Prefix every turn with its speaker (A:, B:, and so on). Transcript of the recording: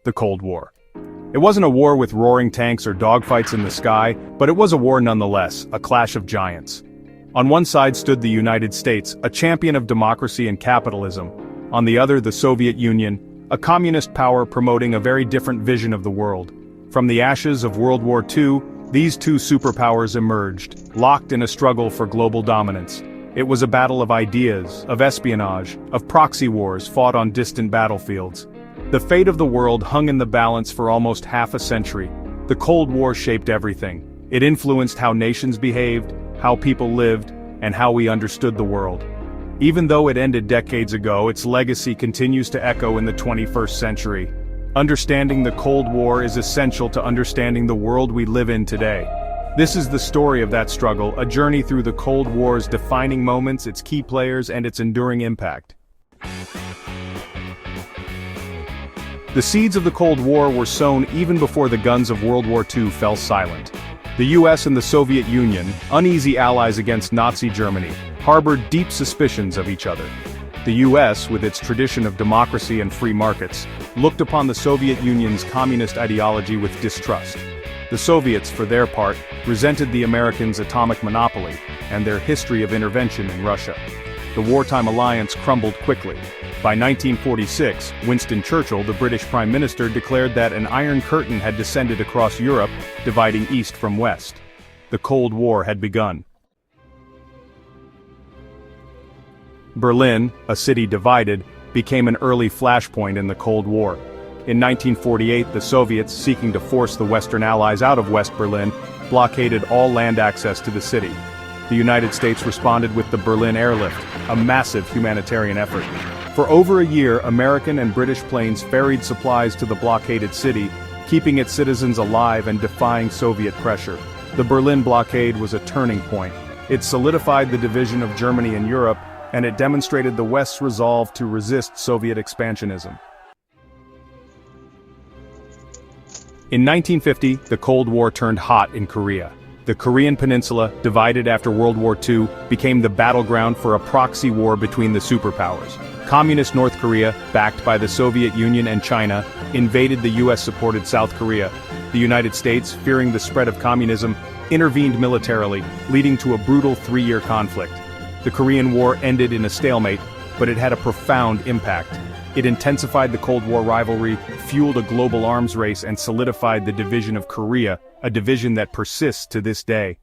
A: the Cold War. It wasn't a war with roaring tanks or dogfights in the sky, but it was a war nonetheless, a clash of giants. On one side stood the United States, a champion of democracy and capitalism. On the other, the Soviet Union, a communist power promoting a very different vision of the world. From the ashes of World War II, these two superpowers emerged, locked in a struggle for global dominance. It was a battle of ideas, of espionage, of proxy wars fought on distant battlefields. The fate of the world hung in the balance for almost half a century. The Cold War shaped everything. It influenced how nations behaved, how people lived, and how we understood the world. Even though it ended decades ago, its legacy continues to echo in the 21st century. Understanding the Cold War is essential to understanding the world we live in today. This is the story of that struggle, a journey through the Cold War's defining moments, its key players, and its enduring impact. The seeds of the Cold War were sown even before the guns of World War II fell silent. The US and the Soviet Union, uneasy allies against Nazi Germany, harbored deep suspicions of each other. The US, with its tradition of democracy and free markets, looked upon the Soviet Union's communist ideology with distrust. The Soviets, for their part, resented the Americans' atomic monopoly and their history of intervention in Russia. The wartime alliance crumbled quickly. By 1946, Winston Churchill, the British Prime Minister, declared that an Iron Curtain had descended across Europe, dividing East from West. The Cold War had begun. Berlin, a city divided, became an early flashpoint in the Cold War. In 1948, the Soviets, seeking to force the Western Allies out of West Berlin, blockaded all land access to the city. The United States responded with the Berlin Airlift, a massive humanitarian effort. For over a year, American and British planes ferried supplies to the blockaded city, keeping its citizens alive and defying Soviet pressure. The Berlin blockade was a turning point. It solidified the division of Germany and Europe, and it demonstrated the West's resolve to resist Soviet expansionism. In 1950, the Cold War turned hot in Korea. The Korean peninsula, divided after World War II, became the battleground for a proxy war between the superpowers. Communist North Korea, backed by the Soviet Union and China, invaded the US-supported South Korea. The United States, fearing the spread of communism, intervened militarily, leading to a brutal three-year conflict. The Korean War ended in a stalemate, but it had a profound impact. It intensified the Cold War rivalry, fueled a global arms race, and solidified the division of Korea, a division that persists to this day.